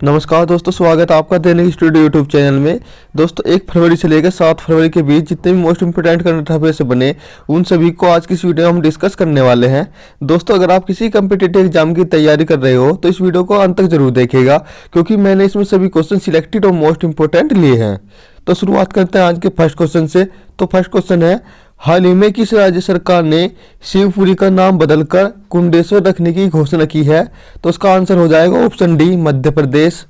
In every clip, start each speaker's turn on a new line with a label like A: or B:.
A: नमस्कार दोस्तों, स्वागत है आपका दैनिक स्टूडियो यूट्यूब चैनल में। दोस्तों 1 फरवरी से लेकर 7 फरवरी के बीच जितने भी मोस्ट इंपोर्टेंट करंट अफेयर्स बने उन सभी को आज की इस वीडियो में हम डिस्कस करने वाले हैं। दोस्तों अगर आप किसी कम्पिटिटिव एग्जाम की तैयारी कर रहे हो तो इस वीडियो को अंत तक जरूर देखिएगा, क्योंकि मैंने इसमें सभी क्वेश्चन सिलेक्टेड और मोस्ट इंपोर्टेंट लिए हैं। तो शुरुआत करते हैं आज के फर्स्ट क्वेश्चन से। तो फर्स्ट क्वेश्चन है, हाल ही में किस राज्य सरकार ने शिवपुरी का नाम बदलकर कुंडेश्वर रखने की घोषणा की है? तो उसका आंसर हो जाएगा option D, Madhya Pradesh.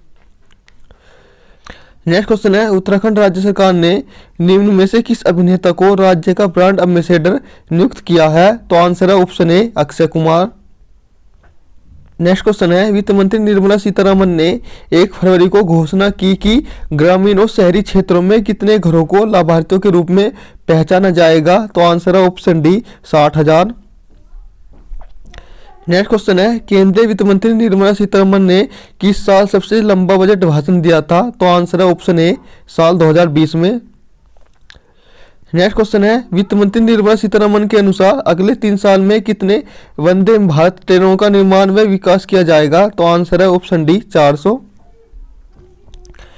A: Next question है, उत्तराखंड राज्य सरकार ने निम्न में से किस अभिनेता को राज्य का ब्रांड एम्बेसडर नियुक्त किया है? तो आंसर है ऑप्शन ए, अक्षय कुमार। नेक्स्ट क्वेश्चन है, वित्त मंत्री निर्मला सीतारमन ने 1 फरवरी को घोषणा की कि ग्रामीण और शहरी क्षेत्रों में कितने घरों को लाभार्थियों के रूप में पहचाना जाएगा? तो आंसर है ऑप्शन डी, 60,000। नेक्स्ट क्वेश्चन है, केंद्रीय वित्त मंत्री निर्मला सीतारमन ने किस साल सबसे लंबा बजट भाषण दिया था? तो आंसर है ऑप्शन ए, साल 2020 में। नेक्स्ट क्वेश्चन है, वित्त मंत्री निर्मला सीतारमन के अनुसार अगले 3 साल में कितने वंदे भारत ट्रेनों का निर्माण व विकास किया जाएगा? तो आंसर है ऑप्शन डी, 400।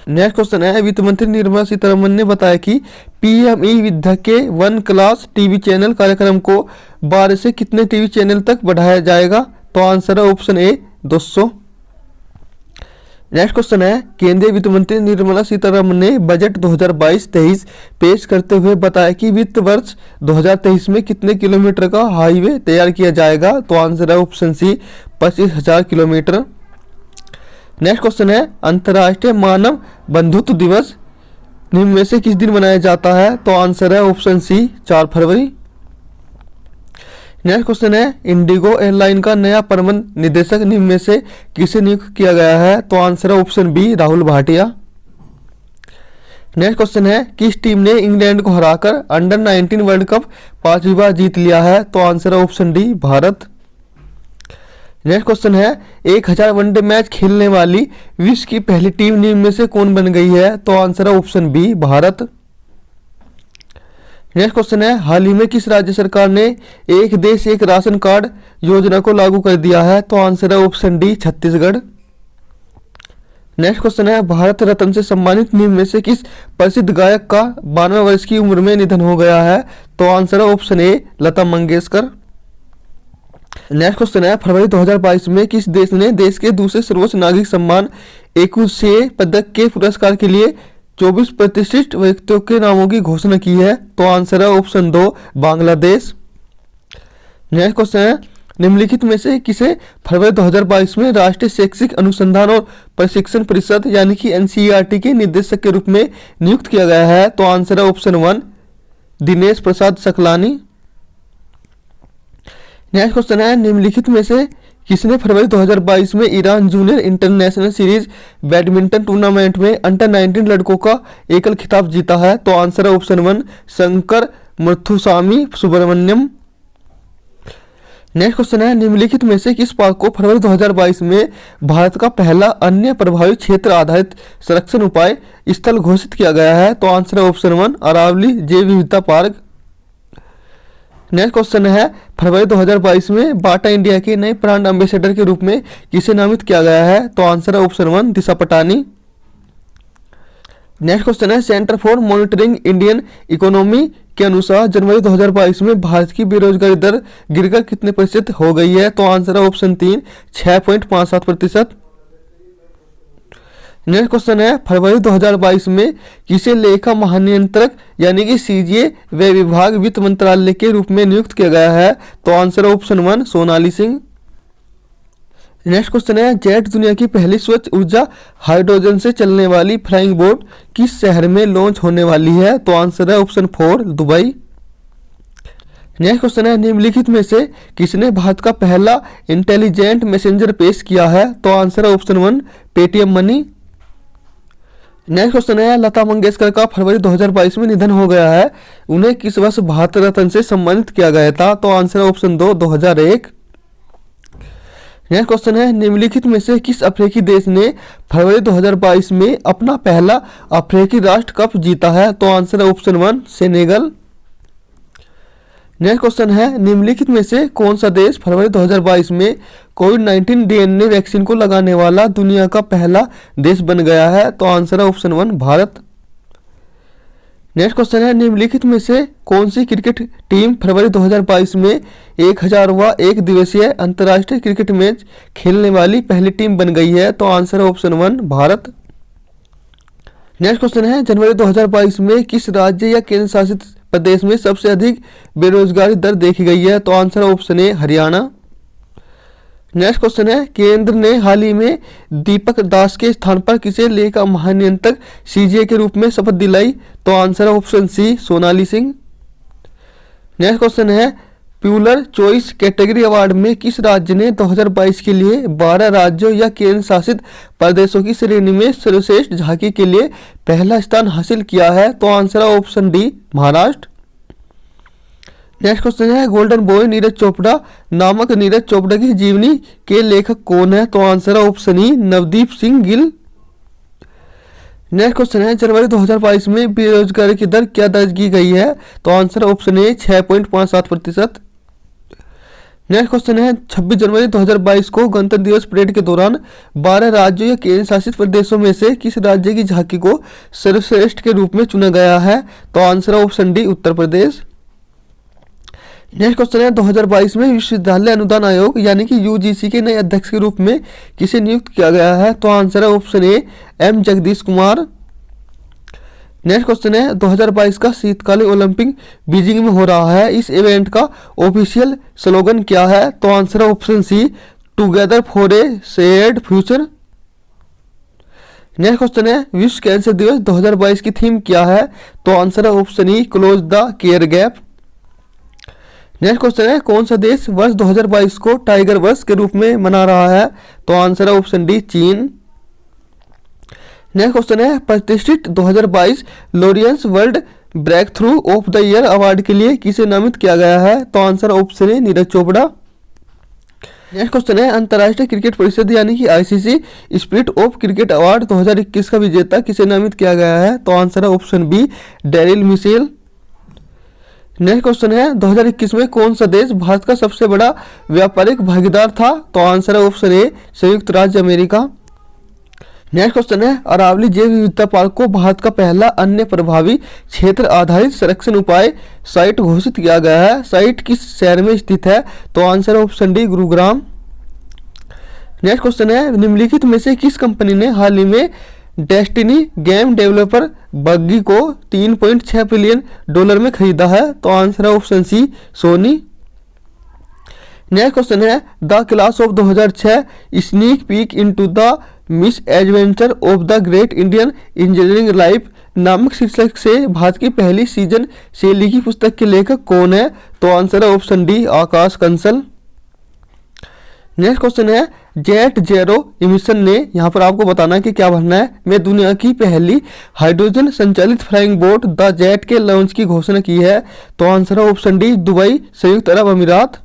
A: नेक्स्ट क्वेश्चन है, वित्त मंत्री निर्मला सीतारमन ने बताया कि पीएमई विद्या के 1 क्लास टीवी चैनल कार्यक्रम को 12 से कितने टीवी चैनल तक बढ़ाया जाएगा? तो आंसर है ऑप्शन ए, 200। नेक्स्ट क्वेश्चन है, केंद्रीय वित्त मंत्री निर्मला सीतारमन ने बजट 2022-23 पेश करते हुए बताया कि वित्त वर्ष 2023 में कितने किलोमीटर का हाईवे तैयार किया जाएगा? तो आंसर है option C, 25,000 kilometre. Next question है, अंतर्राष्ट्रीय मानव बंधुत्व दिवस निम्न में से किस दिन मनाया जाता है? तो आंसर है ऑप्शन सी, 4 फरवरी। नेक्स्ट क्वेश्चन है, इंडिगो एयरलाइन का नया प्रबंध निदेशक निम्न में से किसे नियुक्त किया गया है? तो आंसर है option B, Rahul Bhatia. Next question है, किस टीम ने इंग्लैंड को हराकर अंडर 19 वर्ल्ड कप 5वीं बार जीत लिया है? तो आंसर है option D, Bharat. Next question है, 1000 वनडे मैच खेलने वाली विश्व की पहली टीम निम्न में से कौन बन गई है? तो आंसर है option B, Bharat. Next question है, हाल ही में किस राज्य सरकार ने एक देश एक राशन कार्ड योजना को लागू कर दिया है? तो आंसर है option D, Chhattisgarh. Next question है, भारत रत्न से सम्मानित निम्न में से किस प्रसिद्ध गायक का 92 वर्ष की उम्र में निधन हो गया है? तो आंसर है ऑप्शन ए, लता मंगेशकर। नेक्स्ट क्वेश्चन है, फरवरी 2022 में किस देश ने देश के दूसरे सर्वोच्च नागरिक सम्मान एकुशे पदक के पुरस्कार के लिए 24 प्रतिष्ठित व्यक्तियों के नामों की घोषणा की है? तो आंसर है ऑप्शन 2, बांग्लादेश। नेक्स्ट क्वेश्चन है, निम्नलिखित में से किसे फरवरी 2022 में राष्ट्रीय शैक्षिक अनुसंधान और प्रशिक्षण परिषद यानी कि एनसीईआरटी के निदेशक के रूप में नियुक्त किया गया है? तो आंसर है option 1, Dinesh Prasad Saklani. Next question है, निम्नलिखित में से किसने फरवरी 2022 में Iran junior international series badminton tournament में अंडर 19 लड़कों का एकल खिताब जीता है? तो आंसर है option 1, Shankar Muthusamy Subramaniam. Next question है, निम्नलिखित में से किस पार्क को फरवरी 2022 में भारत का पहला अन्य प्रभावी क्षेत्र आधारित संरक्षण उपाय स्थल घोषित किया गया है? तो आंसर है ऑप्शन 1, अरावली जैव विविधता पार्क। नेक्स्ट क्वेश्चन है, फरवरी 2022 में बाटा इंडिया के नए ब्रांड एम्बेसडर के रूप में किसे नामित किया गया है? तो आंसर है ऑप्शन 1, दिशा पटानी। नेक्स्ट क्वेश्चन है, centre for monitoring Indian economy के अनुसार जनवरी 2022 में भारत की बेरोजगारी दर गिरकर कितने प्रतिशत हो गई है? तो आंसर है ऑप्शन 3, 6.57%। नेक्स्ट क्वेश्चन है, फरवरी 2022 में किसे लेखा महानियंत्रक यानी कि सीजीए व विभाग वित्त मंत्रालय के रूप में नियुक्त किया गया है? तो आंसर है option 1, Sonali Singh. Next question है, जेट दुनिया की पहली स्वच्छ ऊर्जा हाइड्रोजन से चलने वाली फ्लाइंग बोट किस शहर में लॉन्च होने वाली है? तो आंसर है ऑप्शन 4, दुबई। नेक्स्ट क्वेश्चन है, निम्नलिखित में से किसने भारत का पहला इंटेलिजेंट मैसेंजर पेश किया है? तो आंसर है option 1, Paytm money. Next question है, लता मंगेशकर का फरवरी 2022 में निधन हो गया है, उन्हें किस वर्ष भारत रत्न से सम्मानित किया गया था? तो आंसर है ऑप्शन 2, 2001। नेक्स्ट क्वेश्चन है, निम्नलिखित में से किस अफ्रीकी देश ने फरवरी 2022 में अपना पहला अफ्रीकी राष्ट्र कप जीता है? तो आंसर है ऑप्शन 1, सेनेगल। नेक्स्ट क्वेश्चन है, निम्नलिखित में से कौन सा देश फरवरी 2022 में कोविड-19 डीएनए वैक्सीन को लगाने वाला दुनिया का पहला देश बन गया है? तो आंसर है ऑप्शन 1 भारत। नेक्स्ट क्वेश्चन है, निम्नलिखित में से कौन सी क्रिकेट टीम फरवरी 2022 में 1000वां एक दिवसीय अंतर्राष्ट्रीय क्रिकेट मैच खेलने वाली पहली टीम बन गई है? तो आंसर है ऑप्शन 1 भारत। नेक्स्ट क्वेश्चन है, जनवरी 2022 में किस राज्य या केंद्र शासित प्रदेश में सबसे अधिक बेरोजगारी दर देखी गई है? तो आंसर है ऑप्शन ए हरियाणा। नेक्स्ट क्वेश्चन है, केंद्र ने हाल ही में दीपक दास के स्थान पर किसे लेखा महानियंत्रक सीजीए के रूप में शपथ दिलाई? तो आंसर है option C Sonali Singh. Next question है, प्यूलर चॉइस कैटेगरी अवार्ड में किस राज्य ने 2022 के लिए 12 राज्यों या केंद्र शासित प्रदेशों की श्रेणी में सर्वश्रेष्ठ झांकी के लिए पहला स्थान हासिल किया है? तो आंसर है option D Maharashtra. Next question है, गोल्डन बॉय नीरज चोपड़ा नामक नीरज चोपड़ा की जीवनी के लेखक कौन है? तो आंसर है option E Navdeep Singh Gill. Next question है, जनवरी 2022 में बेरोजगारी की दर क्या दर्ज की गई है? तो आंसर है ऑप्शन ए 6.57%। नेक्स्ट क्वेश्चन है, 26 जनवरी 2022 को गणतंत्र दिवस परेड के दौरान 12 राज्यों या केंद्र शासित प्रदेशों में से किस राज्य की झांकी को सर्वश्रेष्ठ के रूप में चुना गया है? तो आंसर है option D Uttar Pradesh. Next question है, 2022 में विश्वविद्यालय अनुदान आयोग यानी कि यूजीसी के नए अध्यक्ष के रूप में किसे नियुक्त किया गया है? तो आंसर है option A M Jagdish Kumar. Next question है, 2022 का शीतकालीन ओलंपिक बीजिंग में हो रहा है, इस इवेंट का ऑफिशियल स्लोगन क्या है? तो आंसर है option C together for a shared future. Next question है, विश्व कैंसर दिवस 2022 की थीम क्या है? तो आंसर है option E close the care gap. Next question है, कौन सा देश वर्ष 2022 को टाइगर वर्ष के रूप में मना रहा है? तो आंसर है ऑप्शन डी चीन। नेक्स्ट क्वेश्चन है, प्रतिष्ठित 2022 Laureus world breakthrough of the year award के लिए किसे नामित किया गया है? तो answer option A Neeraj Chopra. Next question है, अंतर्राष्ट्रीय क्रिकेट परिषद यानी कि ICC spirit of cricket award 2021 का विजेता किसे नामित किया गया है? तो आंसर है option B Daryl Mitchell. Next question है, 2021 में कौन सा देश भारत का सबसे बड़ा व्यापारिक भागीदार था? तो आंसर है ऑप्शन ए संयुक्त राज्य अमेरिका। नेक्स्ट क्वेश्चन है, अरावली जैव विविधता पार्क को भारत का पहला अन्य प्रभावी क्षेत्र आधारित संरक्षण उपाय साइट घोषित किया गया है, साइट किस शहर में स्थित है? तो आंसर है option D Gurugram. Next question है, निम्नलिखित में से किस कंपनी ने हाल ही में डेस्टिनी गेम डेवलपर बग्गी को $3.6 बिलियन में खरीदा है? तो आंसर है option C Sony. Next question है, the class of 2006 sneak peek into the misadventure of the great Indian engineering life नामक शीर्षक से भारत की पहली सीजन शैली की पुस्तक के लेखक कौन है? तो आंसर है ऑप्शन डी आकाश कंसल। नेक्स्ट क्वेश्चन है, जेट जेरो इमिशन ने यहाँ पर आपको बताना है कि क्या भरना है, में दुनिया की पहली हाइड्रोजन संचालित फ्लाइंग बोट द जेट के लॉन्च की घोषणा की है? तो आंसर है ऑप्शन डी दुबई संयुक्त अरब अमीरात।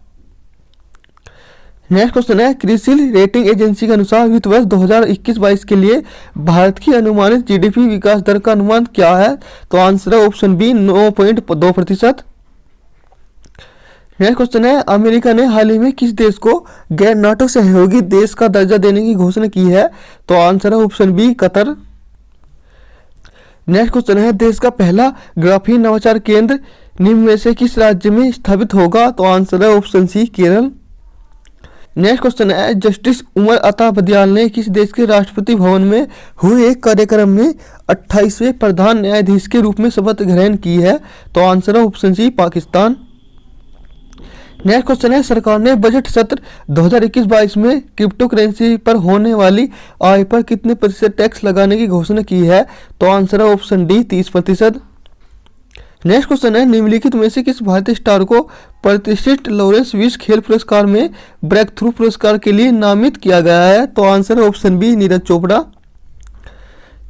A: नेक्स्ट क्वेश्चन है, क्रिसिल रेटिंग एजेंसी के अनुसार वित्त वर्ष 2021-22 के लिए भारत की अनुमानित जीडीपी विकास दर का अनुमान क्या है? तो आंसर है ऑप्शन बी 9.2%। नेक्स्ट क्वेश्चन है, अमेरिका ने हाल ही में किस देश को गैर नाटो सहयोगी देश का दर्जा देने की घोषणा की है? तो आंसर है option B Qatar. Next question है, देश का पहला ग्राफीन नवाचार केंद्र निम्न में से किस राज्य में स्थापित होगा? तो आंसर है option C Kerala. Next question है, जस्टिस उमर अता बदियाल ने किस देश के राष्ट्रपति भवन में हुए एक कार्यक्रम में 28वें प्रधान न्यायाधीश के रूप में शपथ ग्रहण की है? तो आंसर है option C Pakistan. Next question है, सरकार ने बजट सत्र 2021-22 में क्रिप्टो करेंसी पर होने वाली आय पर कितने प्रतिशत टैक्स लगाने की घोषणा की है? तो आंसर है ऑप्शन डी 30%। नेक्स्ट क्वेश्चन है, निम्नलिखित में से किस भारतीय स्टार को प्रतिष्ठित लॉरेंस विश्व खेल पुरस्कार में ब्रेक थ्रू पुरस्कार के लिए नामित किया गया है? तो आंसर है option B Neeraj Chopra.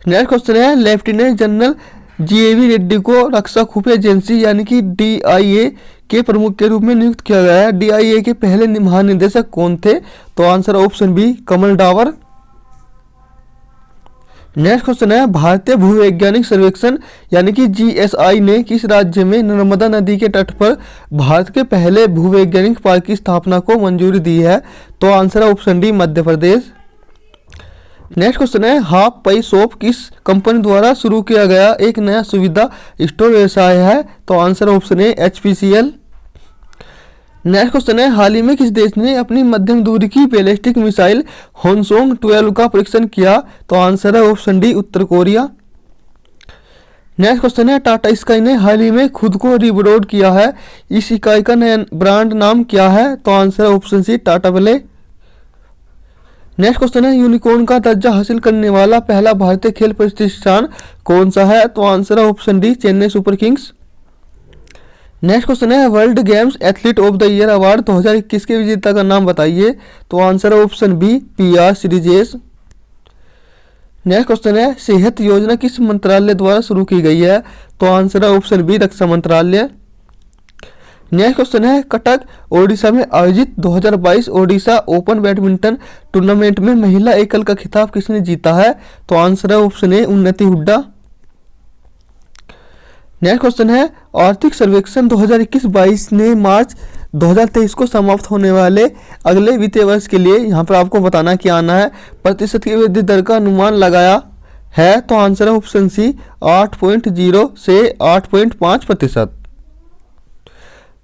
A: Next question है, लेफ्टिनेंट जनरल जीएवी रेड्डी को रक्षा खुफिया एजेंसी यानी कि डीआईए के प्रमुख के रूप में नियुक्त किया गया है। डीआईए के पहले महानिदेशक कौन थे? तो आंसर ऑप्शन बी कमल डावर। नेक्स्ट क्वेश्चन है, भारतीय भूवैज्ञानिक सर्वेक्षण यानी कि जीएसआई ने किस राज्य में नर्मदा नदी के तट पर भारत के पहले भूवैज्ञानिक पार्क की स्थापना को मंजूरी दी है? तो आंसर है option D, Madhya Pradesh. Next question है, हाफ पाई शॉप किस कंपनी द्वारा शुरू किया गया एक नया सुविधा स्टोर व्यवसाय है? तो आंसर ऑप्शन है एचपीसीएल। नेक्स्ट क्वेश्चन है, हाल ही में किस देश ने अपनी मध्यम दूरी की बैलिस्टिक मिसाइल होनसोंग 12 का परीक्षण किया? तो आंसर है ऑप्शन डी, उत्तर कोरिया। नेक्स्ट क्वेश्चन है, टाटा स्काई ने हाल ही में खुद को रिब्रांड किया है, इस इकाई का नया ब्रांड नाम क्या है? तो आंसर है option C, Tata Play. Next question है, यूनिकॉर्न का दर्जा हासिल करने वाला पहला भारतीय खेल प्रतिष्ठान कौन सा है? तो आंसर है option D, Chennai Super Kings. Next question है, World Games athlete of the year award 2021 के विजेता का नाम बताइए? तो आंसर है option B, PR Sreejesh. Next question है, सेहत योजना किस मंत्रालय द्वारा शुरू की गई है? तो आंसर है ऑप्शन बी, रक्षा मंत्रालय। नेक्स्ट क्वेश्चन है, कटक ओडिशा में आयोजित 2022 ओडिशा ओपन बैडमिंटन टूर्नामेंट में महिला एकल का खिताब किसने जीता है? तो आंसर है ऑप्शन ए, उन्नति हुड्डा। नेक्स्ट क्वेश्चन है, आर्थिक सर्वेक्षण 2021-22 ने मार्च 2023 को समाप्त होने वाले अगले वित्तीय वर्ष के लिए यहाँ पर आपको बताना क्या आना है, प्रतिशत की वृद्धि दर का अनुमान लगाया है? तो आंसर है ऑप्शन सी, 8.0 से 8.5%।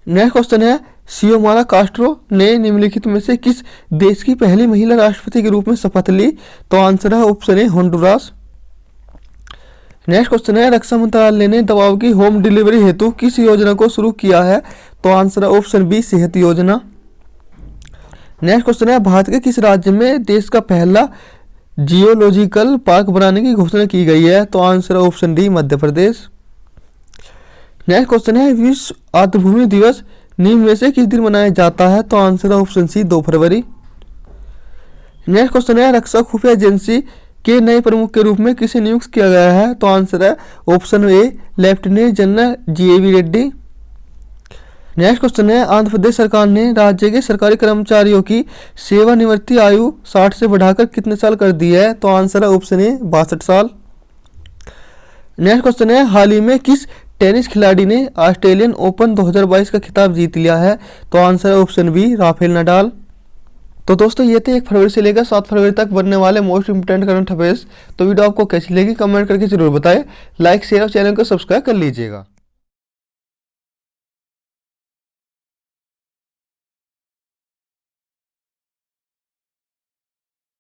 A: नेक्स्ट क्वेश्चन है, सियोमारा कास्ट्रो ने निम्नलिखित में से किस देश की पहली महिला राष्ट्रपति के रूप में शपथ ली? तो आंसर है ऑप्शन ए, होंडुरास। नेक्स्ट क्वेश्चन है, रक्षा मंत्रालय ने दवाओं की होम डिलीवरी हेतु किस योजना को शुरू किया है? तो आंसर है ऑप्शन बी, सेहत योजना। नेक्स्ट क्वेश्चन है, भारत के किस राज्य में देश का पहला जियोलॉजिकल पार्क बनाने की घोषणा की गई है? तो आंसर है option D, Madhya Pradesh. Next question है, विश्व आर्द्रभूमि दिवस निम्न में से किस दिन मनाया जाता है? तो आंसर है ऑप्शन सी, 2 फरवरी। नेक्स्ट क्वेश्चन है, रक्षा खुफिया एजेंसी के नए प्रमुख के रूप में किसे नियुक्त किया गया है? तो आंसर है ऑप्शन ए, lieutenant general GAV Reddy. Next question है, आंध्र प्रदेश सरकार ने राज्य के सरकारी कर्मचारियों की सेवानिवृत्ति आयु 60 से बढ़ाकर कितने साल कर दी है? तो आंसर है ऑप्शन ए, 62 साल। नेक्स्ट क्वेश्चन है, हाल ही में किस टेनिस खिलाड़ी ने ऑस्ट्रेलियन ओपन 2022 का खिताब जीत लिया है? तो आंसर है ऑप्शन बी, राफेल नडाल। तो दोस्तों ये थे 1 फरवरी से लेकर 7 फरवरी तक बनने वाले मोस्ट इंपोर्टेंट करंट अफेयर्स। तो वीडियो आपको कैसी लगी कमेंट करके जरूर बताएं, लाइक शेयर और चैनल को सब्सक्राइब कर लीजिएगा।